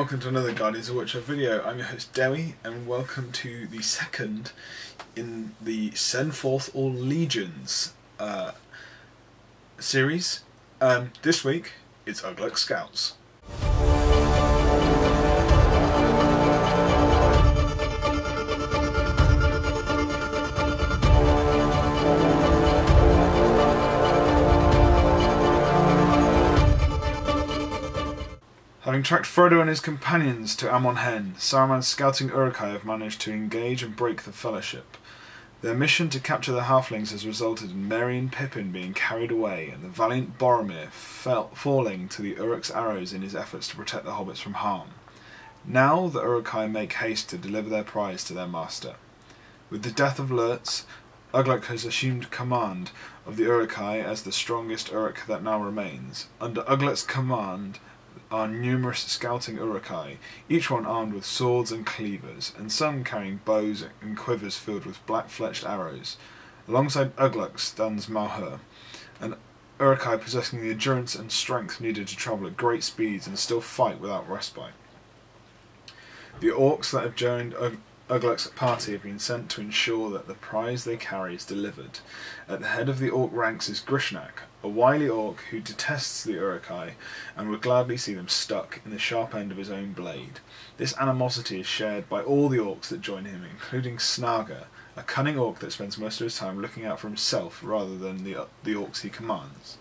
welcome to another Guardians of Wiltshire video. I'm your host Dewi, and welcome to the second in the Send Forth All Legions series. This week, it's Ugluk Scouts. Having tracked Frodo and his companions to Amon Hen, Saruman's scouting Uruk-hai have managed to engage and break the Fellowship. Their mission to capture the Halflings has resulted in Merry and Pippin being carried away and the valiant Boromir falling to the Uruk's arrows in his efforts to protect the Hobbits from harm. Now the Uruk-hai make haste to deliver their prize to their master. With the death of Lurtz, Ugluk has assumed command of the Uruk-hai as the strongest Uruk that now remains. Under Ugluk's command are numerous scouting Uruk-hai, each one armed with swords and cleavers, and some carrying bows and quivers filled with black-fletched arrows. Alongside Ugluk stands Malheur, an Uruk-hai possessing the endurance and strength needed to travel at great speeds and still fight without respite. The orcs that have joined Ugluk's party have been sent to ensure that the prize they carry is delivered. At the head of the orc ranks is Grishnak, a wily orc who detests the Uruk-hai and would gladly see them stuck in the sharp end of his own blade. This animosity is shared by all the orcs that join him, including Snaga, a cunning orc that spends most of his time looking out for himself rather than the orcs he commands.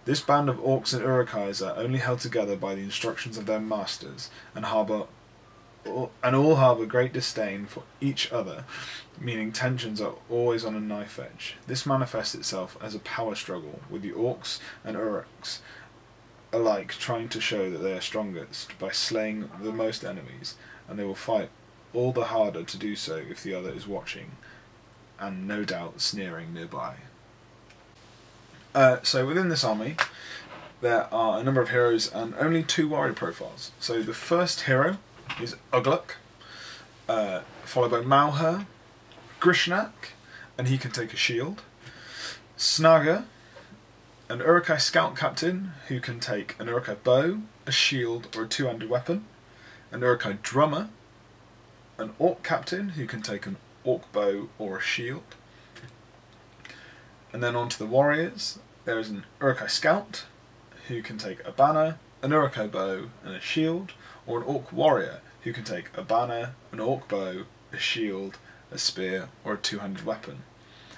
This band of orcs and Uruk-hais are only held together by the instructions of their masters and all harbour great disdain for each other, meaning tensions are always on a knife edge. This manifests itself as a power struggle, with the orcs and Uruks alike trying to show that they are strongest by slaying the most enemies, and they will fight all the harder to do so if the other is watching, and no doubt sneering nearby. So within this army, there are a number of heroes and only 2 warrior profiles. So the first hero is Ugluk, followed by Malheur, Grishnak, and he can take a shield, Snaga, an Uruk-hai scout captain who can take an Uruk-hai bow, a shield, or a 2-handed weapon, an Uruk-hai drummer, an orc captain who can take an orc bow or a shield, and then on to the warriors. There is an Uruk-hai scout who can take a banner, an Uruk-hai bow, and a shield, or an orc warrior who can take a banner, an orc bow, a shield, a spear, or a 2-handed weapon.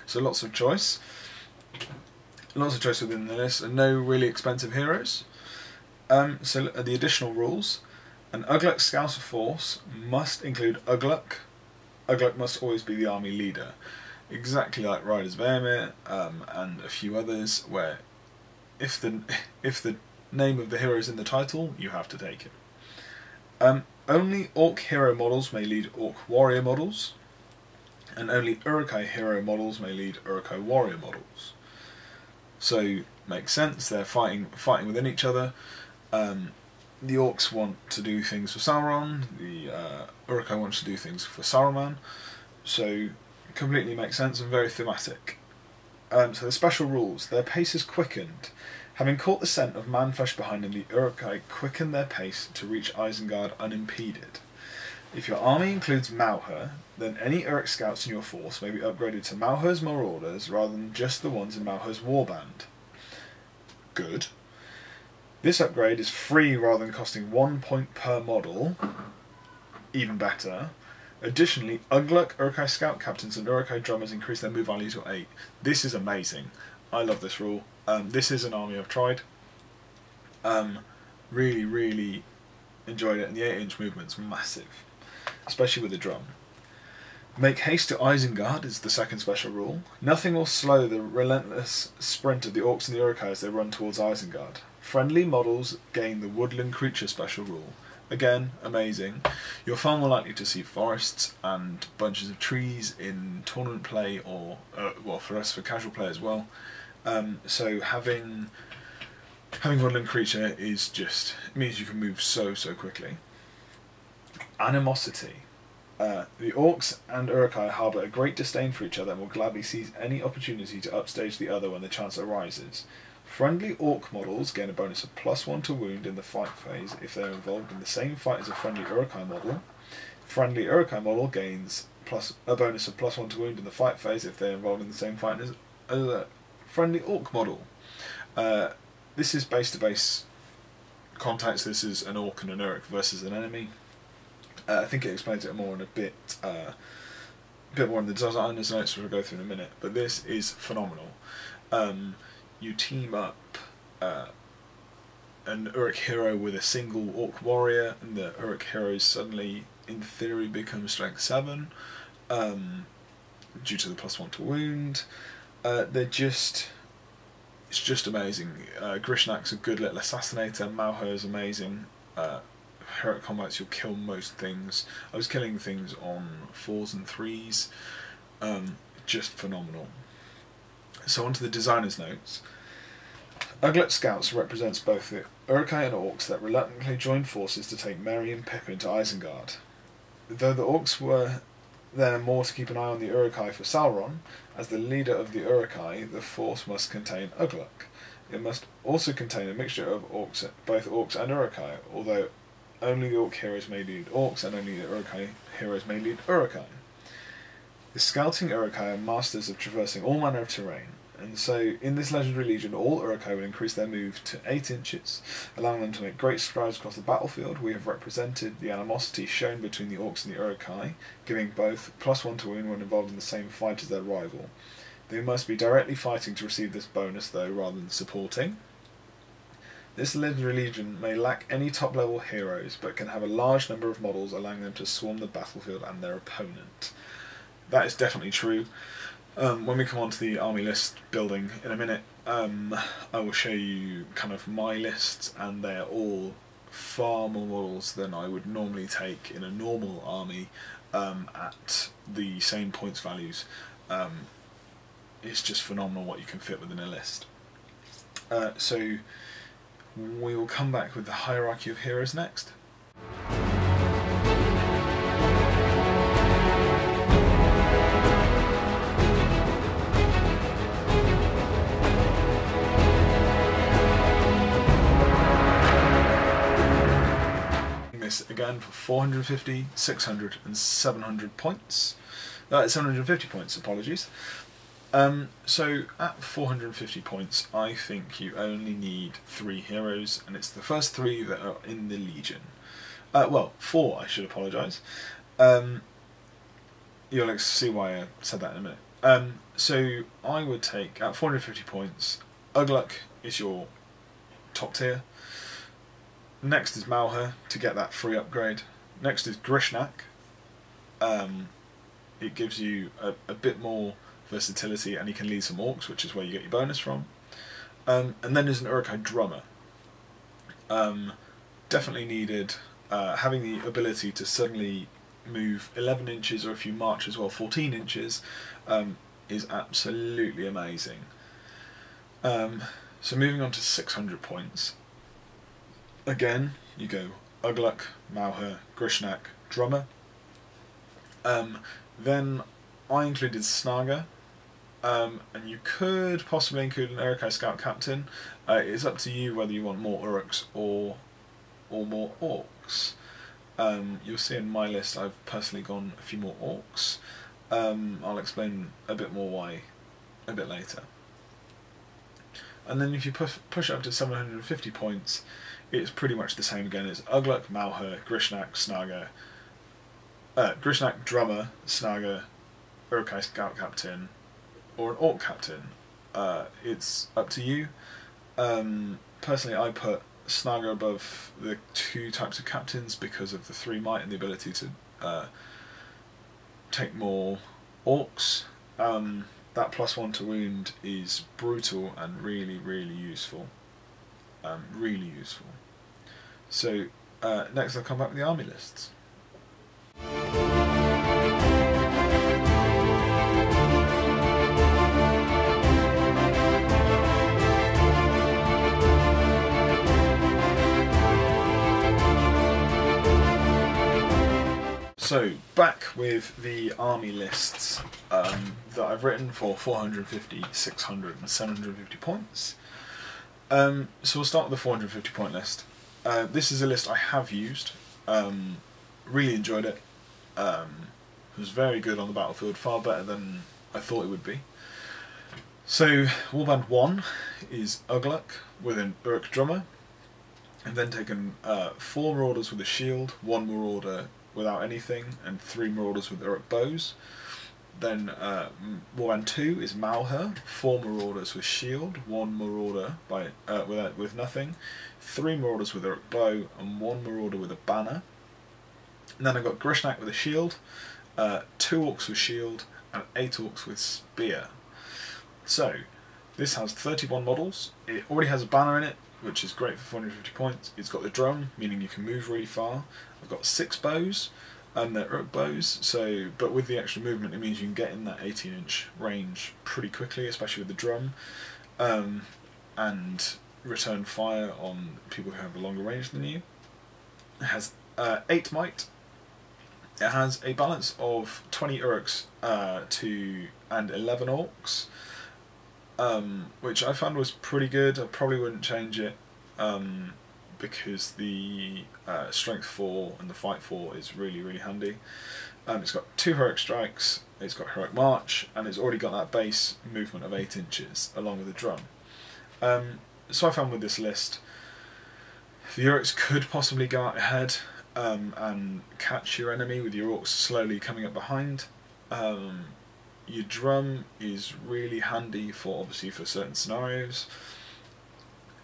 So lots of choice. Lots of choice within this, and no really expensive heroes. So the additional rules. An Ugluk Scout force must include Ugluk. Ugluk must always be the army leader. Exactly like Riders of Aemir and a few others, where if the name of the hero is in the title, you have to take it. Only Orc hero models may lead Orc warrior models, and only Uruk-hai hero models may lead Uruk-hai warrior models. So, makes sense, they're fighting within each other. The Orcs want to do things for Sauron, the Uruk-hai wants to do things for Saruman, so completely makes sense and very thematic. So the special rules. Their pace is quickened. Having caught the scent of man-flesh behind them, the Uruk-hai quicken their pace to reach Isengard unimpeded. If your army includes Malheur, then any Uruk scouts in your force may be upgraded to Malheur's Marauders rather than just the ones in Malheur's Warband. Good. This upgrade is free rather than costing 1 point per model. Even better. Additionally, Ugluk Uruk-hai scout captains and Uruk-hai drummers increase their move value to 8. This is amazing. I love this rule. This is an army I've tried. Really, really enjoyed it, and the 8-inch movement's massive, especially with the drum. Make haste to Isengard is the second special rule. Nothing will slow the relentless sprint of the Orcs and the Uruk-hai as they run towards Isengard. Friendly models gain the Woodland Creature special rule. Again, amazing. You're far more likely to see forests and bunches of trees in tournament play, or well, for casual play as well. So having Woodland Creature is just, it means you can move so quickly. Animosity. The Orcs and Uruk-hai harbour a great disdain for each other and will gladly seize any opportunity to upstage the other when the chance arises. Friendly orc models gain a bonus of +1 to wound in the fight phase if they are involved in the same fight as a friendly Uruk-hai model. Friendly Uruk-hai model gains a bonus of +1 to wound in the fight phase if they are involved in the same fight as a friendly orc model. This is base-to-base context. This is an orc and an Uruk versus an enemy. I think it explains it more in a bit more in the designer's notes, which we'll go through in a minute. But this is phenomenal. You team up an Uruk hero with a single orc warrior, and the Uruk heroes suddenly, in theory, become strength 7 due to the +1 to wound. It's just amazing. Grishnak's a good little assassinator. Malher is amazing. Heroic combats, you'll kill most things. I was killing things on 4s and 3s. Just phenomenal. So onto the designer's notes. Ugluk Scouts represents both the Uruk-hai and Orcs that reluctantly joined forces to take Merry and Pippin to Isengard. Though the Orcs were there more to keep an eye on the Uruk-hai for Sauron, as the leader of the Uruk-hai, the force must contain Ugluk. It must also contain a mixture of both Orcs and Uruk-hai, although only the Orc heroes may lead Orcs and only the Uruk-hai heroes may lead Uruk-hai. The scouting Uruk-hai are masters of traversing all manner of terrain, and so in this legendary legion all Uruk-hai will increase their move to 8 inches, allowing them to make great strides across the battlefield. We have represented the animosity shown between the Orcs and the Uruk-hai, giving both +1 to wound when involved in the same fight as their rival. They must be directly fighting to receive this bonus though, rather than supporting. This legendary legion may lack any top-level heroes, but can have a large number of models, allowing them to swarm the battlefield and their opponent. That is definitely true. When we come on to the army list building in a minute, I will show you kind of my lists, and they're all far more models than I would normally take in a normal army at the same points values. It's just phenomenal what you can fit within a list. So we will come back with the hierarchy of heroes next. This again for 450, 600 and 700 points. 750 points, apologies. So at 450 points, I think you only need 3 heroes, and it's the first 3 that are in the Legion. Well, 4, I should apologise. You'll see why I said that in a minute. So I would take, at 450 points, Ugluk is your top tier. Next is Malher to get that free upgrade. Next is Grishnak. It gives you a bit more versatility, and you can lead some orcs, which is where you get your bonus from. And then there's an Uruk-hai drummer. Definitely needed. Having the ability to suddenly move 11 inches, or if you march as well 14 inches, is absolutely amazing. So moving on to 600 points. Again, you go Ugluk, Malher, Grishnak, drummer. Then I included Snaga. And you could possibly include an Uruk-hai scout captain. It's up to you whether you want more Uruks or more orcs. You'll see in my list I've personally gone a few more orcs. I'll explain a bit more why a bit later. And then if you push it up to 750 points, it's pretty much the same again. It's Ugluk, Malher, Grishnak, Snaga, Grishnak, drummer, Snaga, Uruk-hai scout captain, or an orc captain. It's up to you. Personally, I put Snaga above the 2 types of captains because of the 3 might and the ability to take more orcs. That +1 to wound is brutal and really, really useful. Really useful. So next I'll come back with the army lists. So, back with the army lists that I've written for 450, 600 and 750 points. So we'll start with the 450 point list. This is a list I have used. Really enjoyed it. It was very good on the battlefield, far better than I thought it would be. So Warband 1 is Ugluk with an Uruk drummer. I've then taken 4 marauders with a shield, 1 marauder without anything, and 3 marauders with Uruk bows. Then Warband 2 is Malher, 4 marauders with shield, 1 marauder with nothing, 3 marauders with Uruk bow, and 1 marauder with a banner. And then I've got Grishnak with a shield, 2 orcs with shield, and 8 orcs with spear. So this has 31 models. It already has a banner in it, which is great for 450 points. It's got the drum, meaning you can move really far. I've got 6 bows, and they're Uruk bows, but with the extra movement it means you can get in that 18-inch range pretty quickly, especially with the drum, and return fire on people who have a longer range than you. It has 8 might. It has a balance of 20 Uruks and 11 orcs, which I found was pretty good. I probably wouldn't change it, because the strength 4 and the fight 4 is really, really handy. It's got 2 heroic strikes, it's got heroic march, and it's already got that base movement of 8 inches along with the drum. So I found with this list, the Uruks could possibly go out ahead and catch your enemy with your orcs slowly coming up behind. Your drum is really handy for certain scenarios.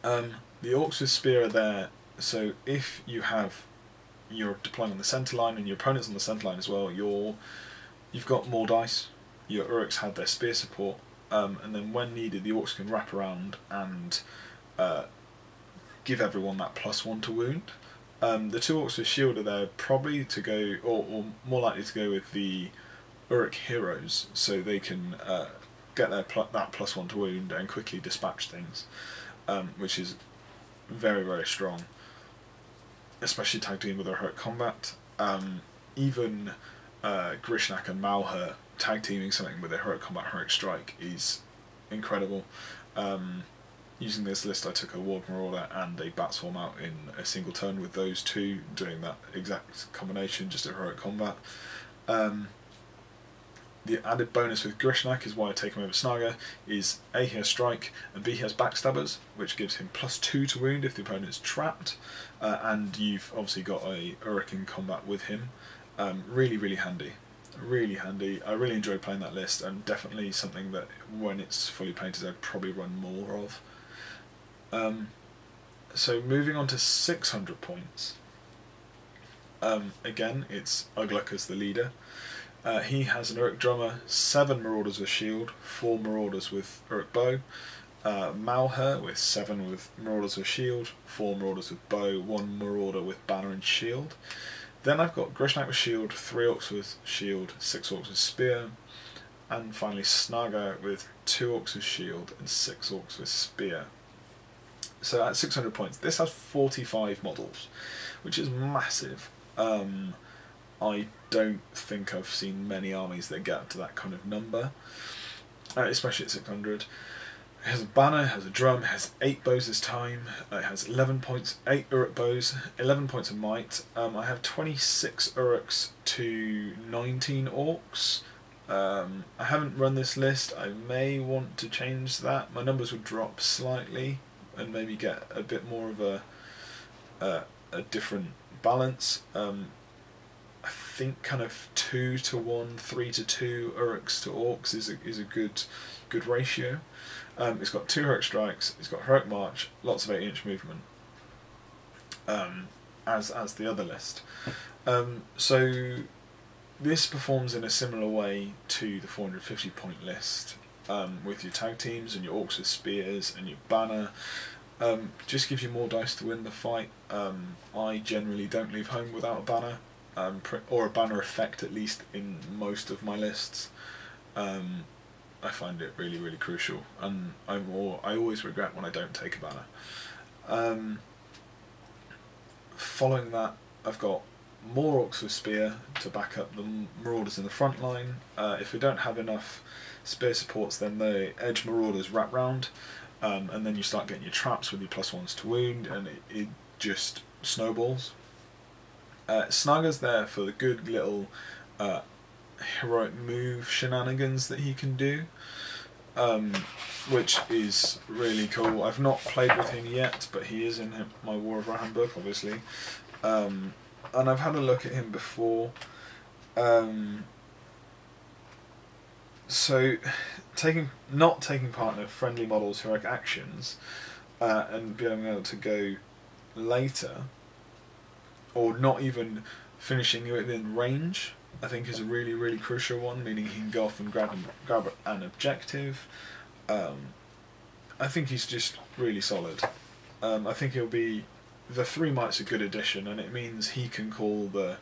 The orcs with spear are there, so if you're deploying on the centre line and your opponent's on the centre line as well, you've got more dice. Your Uruks had their spear support, and then when needed the orcs can wrap around and give everyone that +1 to wound. The 2 orcs with shield are there probably to go, or more likely to go with the Uruk heroes, so they can get that +1 to wound and quickly dispatch things, which is very, very strong, especially tag team with Uruk combat. Even Grishnak and Malher tag teaming something with a Uruk combat Uruk strike is incredible. Using this list I took a Warg Marauder and a Bat Swarm out in a single turn with those 2, doing that exact combination, just a heroic combat. The added bonus with Grishnak is why I take him over Snaga, is A, he has strike, and B, he has backstabbers, which gives him +2 to wound if the opponent is trapped, and you've obviously got a Uruk in combat with him. Really, really handy. Really handy. I really enjoy playing that list, and definitely something that when it's fully painted I'd probably run more of. So moving on to 600 points. Again, it's Ugluk as the leader. He has an Uruk drummer, 7 marauders with shield, 4 marauders with Uruk bow, Malher with 7 with marauders with shield, 4 marauders with bow, 1 marauder with banner and shield. Then I've got Grishnak with shield, 3 orcs with shield, 6 orcs with spear, and finally Snaga with 2 orcs with shield and 6 orcs with spear. So at 600 points, this has 45 models, which is massive. I don't think I've seen many armies that get up to that kind of number, especially at 600. It has a banner, it has a drum, it has 8 bows this time, it has 11 points, 8 Uruk bows, 11 points of might. I have 26 Uruks to 19 orcs. I haven't run this list, I may want to change that. My numbers would drop slightly and maybe get a bit more of a different balance. I think kind of 2 to 1, 3 to 2 Uruks to orcs is a good ratio. It's got 2 heroic strikes, it's got heroic march, lots of 8-inch movement, as the other list. So this performs in a similar way to the 450 point list, with your tag teams and your orcs with spears and your banner. Just gives you more dice to win the fight. I generally don't leave home without a banner, or a banner effect at least in most of my lists. I find it really, really crucial, and I always regret when I don't take a banner. Following that, I've got more orcs with spear to back up the marauders in the front line. If we don't have enough spear supports, then the edge marauders wrap round. and then you start getting your traps with your +1s to wound, and it just snowballs. Snagga's there for the good little heroic move shenanigans that he can do, which is really cool. I've not played with him yet, but he is in my War of Rohan book, obviously, and I've had a look at him before. So, not taking part in a friendly model's heroic actions, and being able to go later, or not even finishing within range, I think is a really, really crucial one, meaning he can go off and grab an objective. I think he's just really solid. I think he'll be... The 3 might's a good addition, and it means he can call the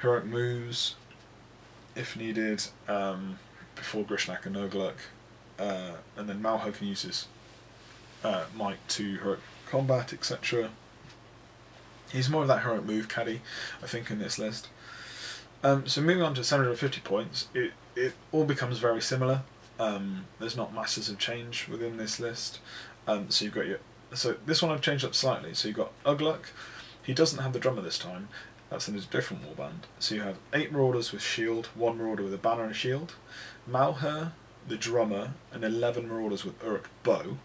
heroic moves, if needed, before Grishnak and Ugluk, and then Malha can use his might to heroic combat, etc. He's more of that heroic move caddy, I think, in this list. So moving on to 750 points, it all becomes very similar. There's not masses of change within this list. So you've got so this one I've changed up slightly. So you've got Ugluk. He doesn't have the drummer this time. That's in a different warband. So you have 8 marauders with shield, 1 marauder with a banner and a shield, Malha, the drummer, and 11 marauders with Uruk bow.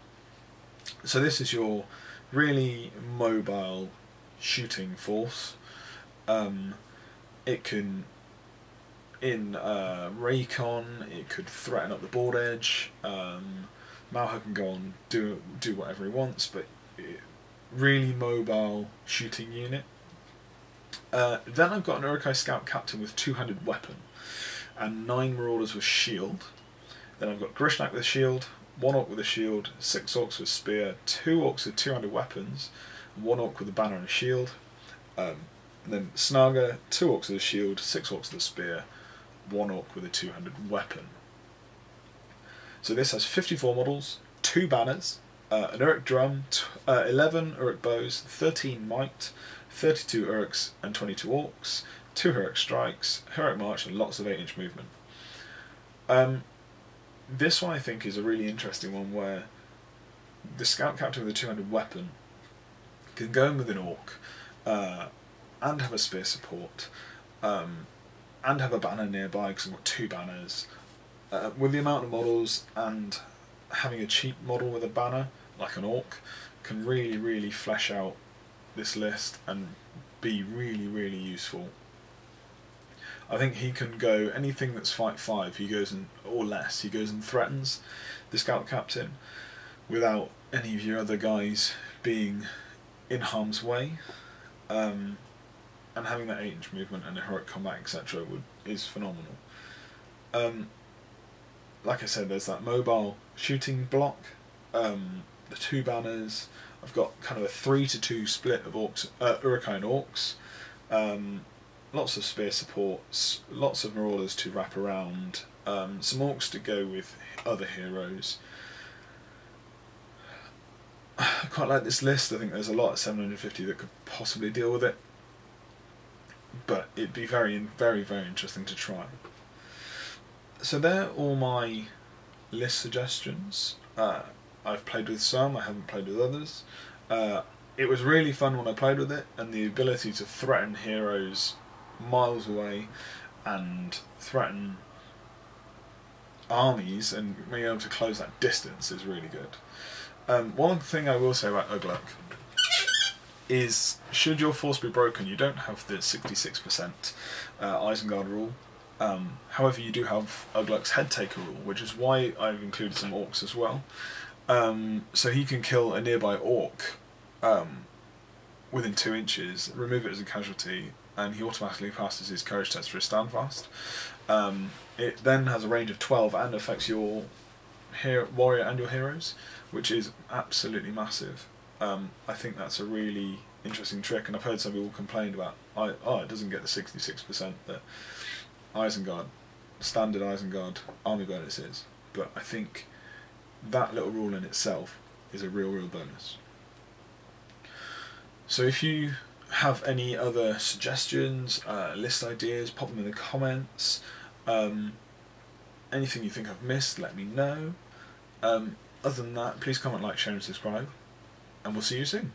So this is your really mobile shooting force. It can, in Raycon, it could threaten up the board edge. Malha can go on do whatever he wants, but really mobile shooting unit. Then I've got an Uruk-hai scout captain with 200 weapon and 9 marauders with shield. Then I've got Grishnak with shield, 1 orc with a shield, 6 orcs with spear, 2 orcs with 200 weapons, 1 orc with a banner and a shield. And then Snagga, 2 orcs with a shield, 6 orcs with a spear, 1 orc with a 200 weapon. So this has 54 models, 2 banners, an Uruk drum, 11 Uruk bows, 13 might, 32 Uruks and 22 orcs, 2 heroic strikes, heroic march, and lots of 8-inch movement. This one I think is a really interesting one, where the scout captain with a 200 weapon can go in with an orc, and have a spear support, and have a banner nearby, because I've got 2 banners. With the amount of models, and having a cheap model with a banner, like an orc, can really, really flesh out this list and be really, really useful. I think he can go anything that's fight 5, he goes in, or less, he goes and threatens the scout captain without any of your other guys being in harm's way. And having that 8-inch movement and heroic combat, etc. is phenomenal. Like I said, there's that mobile shooting block, the 2 banners. I've got kind of a 3-to-2 split of orcs, Uruk-hai and orcs. Lots of spear supports, lots of marauders to wrap around, some orcs to go with other heroes. I quite like this list. I think there's a lot at 750 that could possibly deal with it, but it'd be very, very, very interesting to try. So they're all my list suggestions. I've played with some, I haven't played with others. It was really fun when I played with it, and the ability to threaten heroes miles away and threaten armies and being able to close that distance is really good. One thing I will say about Ugluk is, should your force be broken, you don't have the 66% Isengard rule. However, you do have Ugluk's head taker rule, which is why I've included some orcs as well. So he can kill a nearby orc within 2 inches, remove it as a casualty, and he automatically passes his courage test for a standfast. It then has a range of 12 and affects your warrior and your heroes, which is absolutely massive. I think that's a really interesting trick, and I've heard some people complain about, it doesn't get the 66% that Isengard, standard Isengard army bonus is, but I think that little rule in itself is a real bonus. So if you have any other suggestions, list ideas, pop them in the comments. Anything you think I've missed, let me know. Other than that, please comment, like, share and subscribe, and we'll see you soon.